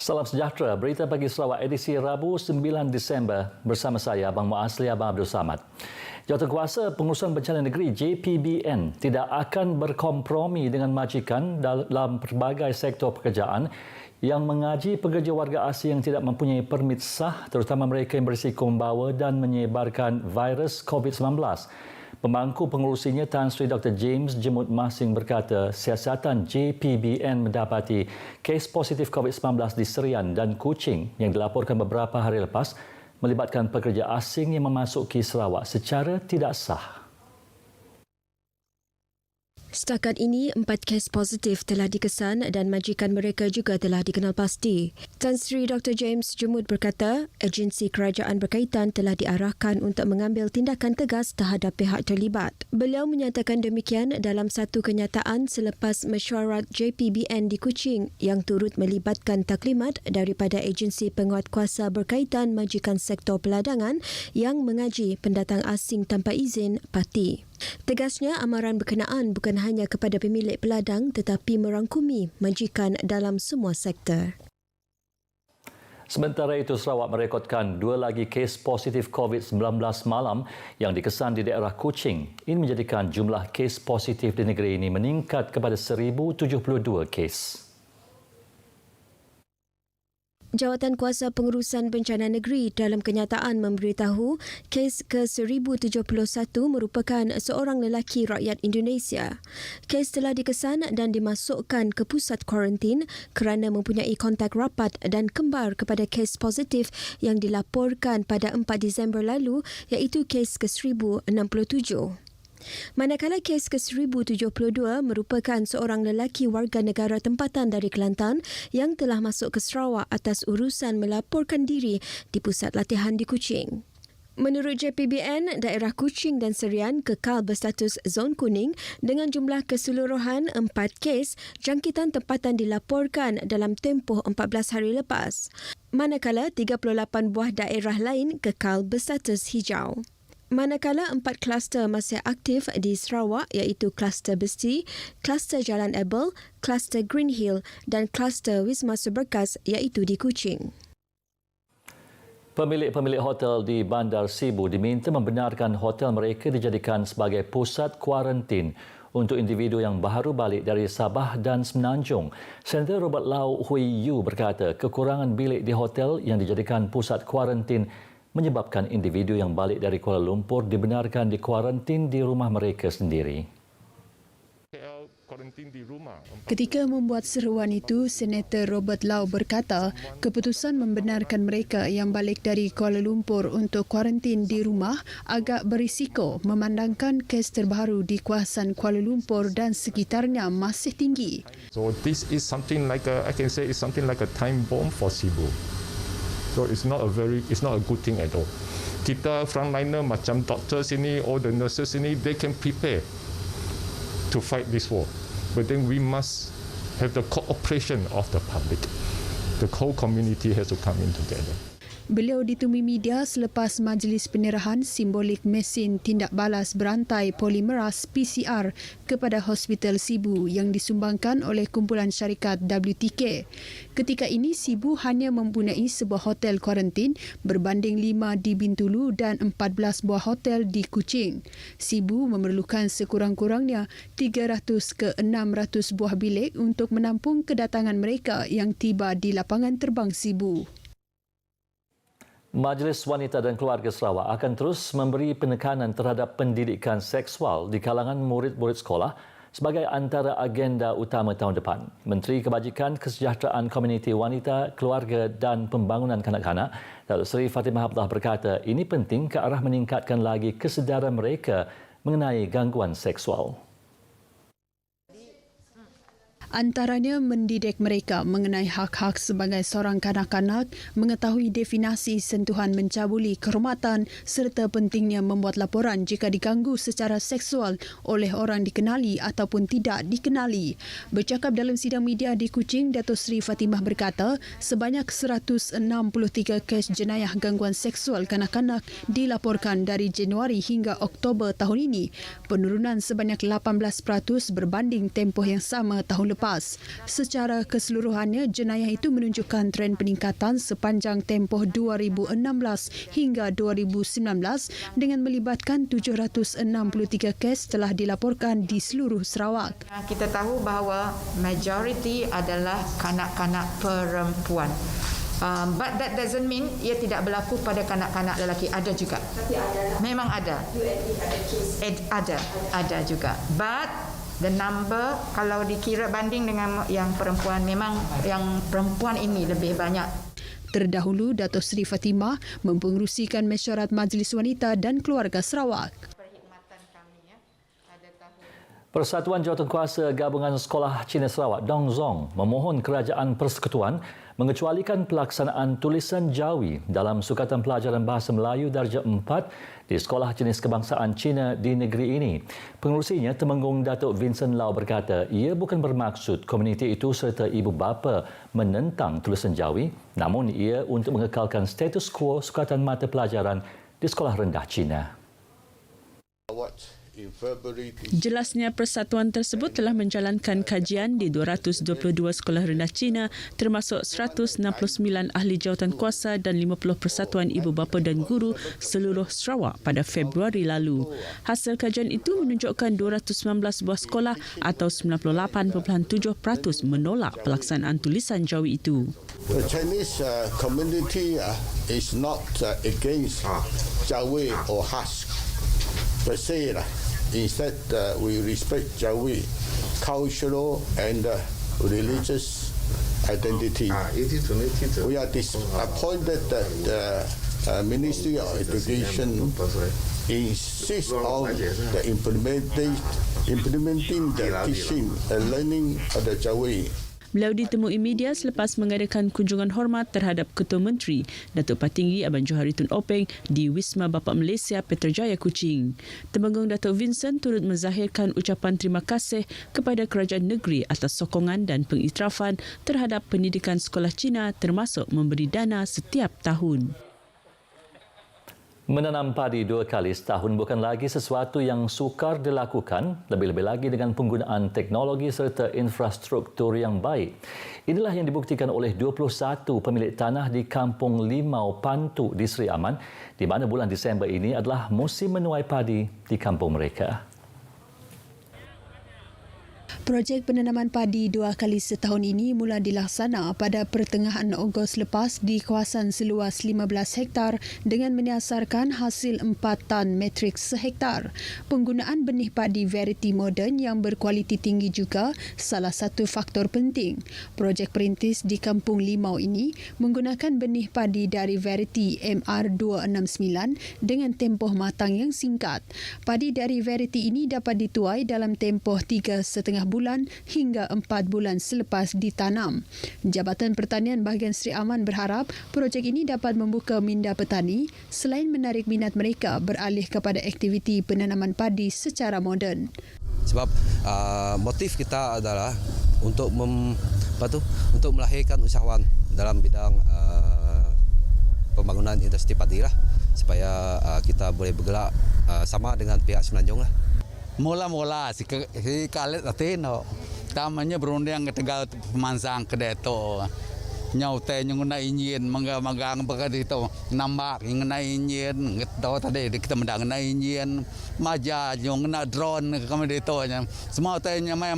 Salam sejahtera, berita pagi Sarawak edisi Rabu 9 Disember bersama saya Abang Muasli Abang Abdul Samad. Jawatankuasa Pengurusan Bencana Negeri JPBN tidak akan berkompromi dengan majikan dalam pelbagai sektor pekerjaan yang mengaji pekerja warga asing yang tidak mempunyai permit sah, terutama mereka yang berisiko membawa dan menyebarkan virus COVID-19. Pemangku pengurusinya Tan Sri Dr. James Jemut Masing berkata siasatan JPBN mendapati kes positif COVID-19 di Serian dan Kuching yang dilaporkan beberapa hari lepas melibatkan pekerja asing yang memasuki Sarawak secara tidak sah. Setakat ini, 4 kes positif telah dikesan dan majikan mereka juga telah dikenal pasti. Tan Sri Dr. James Jemut berkata, agensi kerajaan berkaitan telah diarahkan untuk mengambil tindakan tegas terhadap pihak terlibat. Beliau menyatakan demikian dalam satu kenyataan selepas mesyuarat JPBN di Kuching yang turut melibatkan taklimat daripada agensi penguatkuasa berkaitan majikan sektor peladangan yang mengaji pendatang asing tanpa izin parti. Tegasnya, amaran berkenaan bukan hanya kepada pemilik peladang tetapi merangkumi majikan dalam semua sektor. Sementara itu, Sarawak merekodkan 2 lagi kes positif COVID-19 malam yang dikesan di daerah Kuching. Ini menjadikan jumlah kes positif di negeri ini meningkat kepada 1,072 kes. Jawatankuasa Pengurusan Bencana Negeri dalam kenyataan memberitahu kes ke-1071 merupakan seorang lelaki rakyat Indonesia. Kes telah dikesan dan dimasukkan ke pusat kuarantin kerana mempunyai kontak rapat dan kembar kepada kes positif yang dilaporkan pada 4 Disember lalu iaitu kes ke-1067. Manakala kes ke-1072 merupakan seorang lelaki warga negara tempatan dari Kelantan yang telah masuk ke Sarawak atas urusan melaporkan diri di pusat latihan di Kuching. Menurut JPBN, daerah Kuching dan Serian kekal berstatus zon kuning dengan jumlah keseluruhan 4 kes jangkitan tempatan dilaporkan dalam tempoh 14 hari lepas. Manakala 38 buah daerah lain kekal berstatus hijau. Manakala 4 kluster masih aktif di Sarawak iaitu kluster Besti, kluster Jalan Ebel, kluster Green Hill dan kluster Wisma Seberkas iaitu di Kuching. Pemilik-pemilik hotel di Bandar Sibu diminta membenarkan hotel mereka dijadikan sebagai pusat kuarantin untuk individu yang baru balik dari Sabah dan Semenanjung. Senator Robert Lau Hui Yu berkata kekurangan bilik di hotel yang dijadikan pusat kuarantin menyebabkan individu yang balik dari Kuala Lumpur dibenarkan dikuarantin di rumah mereka sendiri. Ketika membuat seruan itu, Senator Robert Lau berkata keputusan membenarkan mereka yang balik dari Kuala Lumpur untuk kuarantin di rumah agak berisiko memandangkan kes terbaru di kawasan Kuala Lumpur dan sekitarnya masih tinggi. So this is something like I can say it's something like a time bomb for Sibu. So it's not a good thing at all. Kita frontliner macam doctors ini, all the nurses ini, they can prepare to fight this war. But then we must have the cooperation of the public. The whole community has to come in together. Beliau ditemui media selepas majlis penyerahan simbolik mesin tindak balas berantai polimeras PCR kepada Hospital Sibu yang disumbangkan oleh kumpulan syarikat WTK. Ketika ini, Sibu hanya mempunyai sebuah hotel kuarantin berbanding 5 di Bintulu dan 14 buah hotel di Kuching. Sibu memerlukan sekurang-kurangnya 300 ke 600 buah bilik untuk menampung kedatangan mereka yang tiba di lapangan terbang Sibu. Majlis Wanita dan Keluarga Sarawak akan terus memberi penekanan terhadap pendidikan seksual di kalangan murid-murid sekolah sebagai antara agenda utama tahun depan. Menteri Kebajikan Kesejahteraan Komuniti Wanita, Keluarga dan Pembangunan Kanak-kanak, Datuk Seri Fatimah Abdullah berkata ini penting ke arah meningkatkan lagi kesedaran mereka mengenai gangguan seksual. Antaranya mendidik mereka mengenai hak-hak sebagai seorang kanak-kanak, mengetahui definisi sentuhan mencabuli kehormatan serta pentingnya membuat laporan jika diganggu secara seksual oleh orang dikenali ataupun tidak dikenali. Bercakap dalam sidang media di Kuching, Datuk Seri Fatimah berkata sebanyak 163 kes jenayah gangguan seksual kanak-kanak dilaporkan dari Januari hingga Oktober tahun ini, penurunan sebanyak 18% berbanding tempoh yang sama tahun lepas. selepas. Secara keseluruhannya, jenayah itu menunjukkan tren peningkatan sepanjang tempoh 2016 hingga 2019 dengan melibatkan 763 kes telah dilaporkan di seluruh Sarawak. Kita tahu bahawa majoriti adalah kanak-kanak perempuan. But that doesn't mean ia tidak berlaku pada kanak-kanak lelaki. Ada juga. Tapi ada. Memang ada. Ada juga. But the number kalau dikira banding dengan yang perempuan, memang yang perempuan ini lebih banyak. Terdahulu, Dato' Seri Fatimah mempengerusikan mesyuarat Majlis Wanita dan Keluarga Sarawak. Persatuan Jawatankuasa Gabungan Sekolah Cina Sarawak Dongzong memohon Kerajaan Persekutuan mengecualikan pelaksanaan tulisan Jawi dalam Sukatan Pelajaran Bahasa Melayu Darjah 4 di Sekolah Jenis Kebangsaan Cina di negeri ini. Pengerusinya, Temenggung Datuk Vincent Lau berkata ia bukan bermaksud komuniti itu serta ibu bapa menentang tulisan Jawi, namun ia untuk mengekalkan status quo sukatan mata pelajaran di sekolah rendah Cina. Jelasnya, persatuan tersebut telah menjalankan kajian di 222 sekolah rendah Cina termasuk 169 ahli jawatankuasa dan 50 persatuan ibu bapa dan guru seluruh Sarawak pada Februari lalu. Hasil kajian itu menunjukkan 219 buah sekolah atau 98.7% menolak pelaksanaan tulisan Jawi itu. The Chinese community is not against Jawi or Husq per se. Instead, we respect Jawi cultural and religious identity. We are disappointed that the Ministry of Education insists on the implementing the teaching and learning of the Jawi. Beliau ditemui media selepas mengadakan kunjungan hormat terhadap Ketua Menteri, Datuk Patinggi Abang Johari Tun Openg di Wisma Bapa Malaysia Petrajaya Kuching. Temenggung Datuk Vincent turut menzahirkan ucapan terima kasih kepada kerajaan negeri atas sokongan dan pengiktirafan terhadap pendidikan sekolah Cina termasuk memberi dana setiap tahun. Menanam padi 2 kali setahun bukan lagi sesuatu yang sukar dilakukan, lebih-lebih lagi dengan penggunaan teknologi serta infrastruktur yang baik. Inilah yang dibuktikan oleh 21 pemilik tanah di Kampung Limau Pantu di Seri Aman, di mana bulan Disember ini adalah musim menuai padi di kampung mereka. Projek penanaman padi 2 kali setahun ini mula dilaksana pada pertengahan Ogos lepas di kawasan seluas 15 hektar dengan menyasarkan hasil 4 tan metrik sehektar. Penggunaan benih padi variti moden yang berkualiti tinggi juga salah satu faktor penting. Projek perintis di Kampung Limau ini menggunakan benih padi dari variti MR269 dengan tempoh matang yang singkat. Padi dari variti ini dapat dituai dalam tempoh 3,5 bulan hingga 4 bulan selepas ditanam. Jabatan Pertanian bahagian Seri Aman berharap projek ini dapat membuka minda petani selain menarik minat mereka beralih kepada aktiviti penanaman padi secara moden. Sebab motif kita adalah untuk untuk melahirkan usahawan dalam bidang pembangunan industri padi lah, supaya kita boleh bergerak sama dengan pihak Semenanjung lah. Mula-mula si kalit atino tamanya berundang ke Tegal pemansang ke deto nyaute yang guna injin magang pakai itu nambak yang guna injin tahu tadi kita mendang guna injin maja yang guna drone kami deto semua tanya mai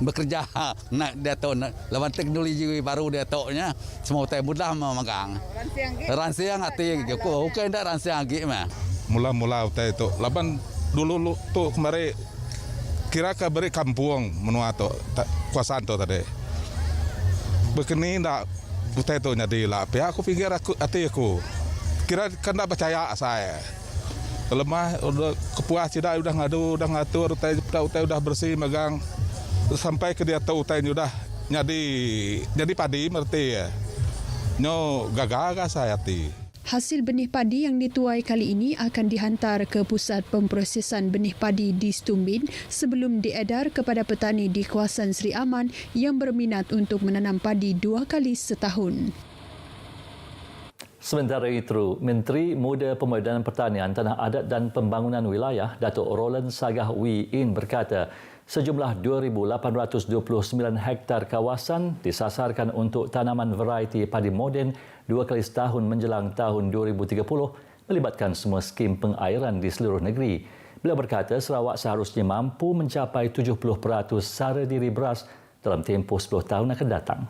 bekerja nak deto lawan teknologi baru detonya semua tanya mudah magang ransiang ati aku oke ndak ransiang lagi mah mula-mula itu laban dulu tu kemarin kira ke beri kampung menua tu kuasaan tu tadi. Begini nak utai tu jadi lah. Pihak aku fikir hati aku kira kan tak percaya saya. Lemah udah kepuas tidak udah ngatur utai udah bersih megang sampai ke dia tu utai udah jadi padi merti ya. Nyo gagal saya hati. Hasil benih padi yang dituai kali ini akan dihantar ke Pusat Pemprosesan Benih Padi di Stumbin sebelum diedar kepada petani di kawasan Seri Aman yang berminat untuk menanam padi 2 kali setahun. Sementara itu, Menteri Muda Pemodenan Pertanian, Tanah Adat dan Pembangunan Wilayah, Datuk Roland Sagah Wee In berkata, sejumlah 2,829 hektar kawasan disasarkan untuk tanaman varieti padi moden 2 kali setahun menjelang tahun 2030 melibatkan semua skim pengairan di seluruh negeri. Beliau berkata Sarawak seharusnya mampu mencapai 70% sara diri beras dalam tempoh 10 tahun akan datang.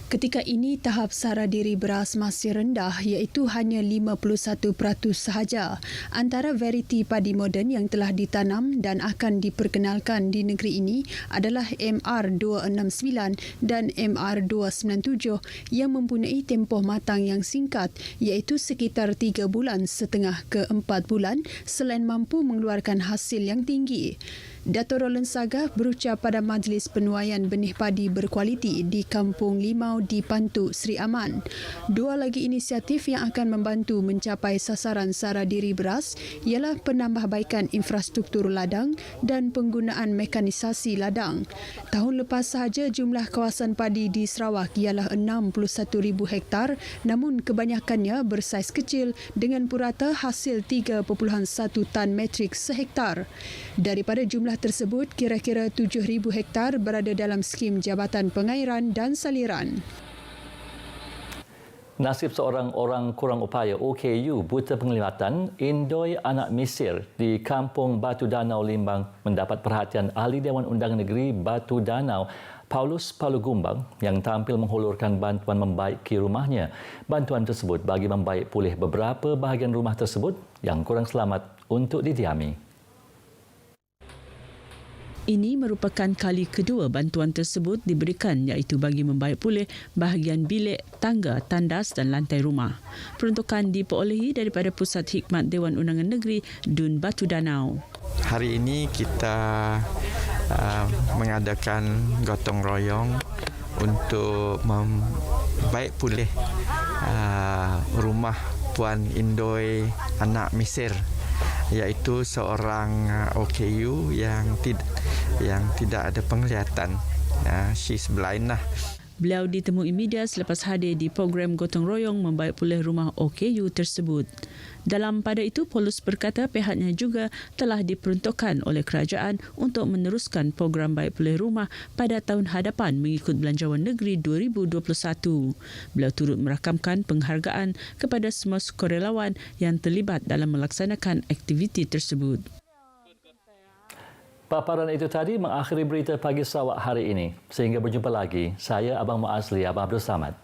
Ketika ini, tahap sara diri beras masih rendah iaitu hanya 51% sahaja. Antara variti padi moden yang telah ditanam dan akan diperkenalkan di negeri ini adalah MR269 dan MR297 yang mempunyai tempoh matang yang singkat iaitu sekitar 3 bulan setengah ke 4 bulan selain mampu mengeluarkan hasil yang tinggi. Dato' Roland Sagah berucap pada Majlis Penuaian Benih Padi Berkualiti di Kampung Limau di Pantuk, Seri Aman. 2 lagi inisiatif yang akan membantu mencapai sasaran sara diri beras ialah penambahbaikan infrastruktur ladang dan penggunaan mekanisasi ladang. Tahun lepas sahaja jumlah kawasan padi di Sarawak ialah 61,000 hektar namun kebanyakannya bersaiz kecil dengan purata hasil 3.1 tan metrik sehektar. Daripada jumlah tersebut, kira-kira 7,000 hektar berada dalam skim Jabatan Pengairan dan Saliran. Nasib seorang orang kurang upaya OKU buta penglihatan Indoi Anak Mesir di Kampung Batu Danau Limbang mendapat perhatian Ahli Dewan Undangan Negeri Batu Danau Paulus Palugumbang yang tampil menghulurkan bantuan membaiki rumahnya. Bantuan tersebut bagi membaik pulih beberapa bahagian rumah tersebut yang kurang selamat untuk didiami. Ini merupakan kali kedua bantuan tersebut diberikan iaitu bagi membaik pulih bahagian bilik, tangga, tandas dan lantai rumah. Peruntukan diperolehi daripada Pusat Hikmat Dewan Undangan Negeri Dun Batu Danau. Hari ini kita mengadakan gotong royong untuk membaik pulih rumah Puan Indoi Anak Mesir, iaitu seorang OKU yang tidak ada penglihatan. She's blind lah. Beliau ditemui media selepas hadir di program gotong royong membaik pulih rumah OKU tersebut. Dalam pada itu, Paulus berkata pihaknya juga telah diperuntukkan oleh kerajaan untuk meneruskan program baik pulih rumah pada tahun hadapan mengikut Belanjawan Negeri 2021. Beliau turut merakamkan penghargaan kepada semua sukarelawan yang terlibat dalam melaksanakan aktiviti tersebut. Paparan itu tadi mengakhiri berita pagi Sarawak hari ini. Sehingga berjumpa lagi, saya Abang Muazli, Abang Abdul Samad.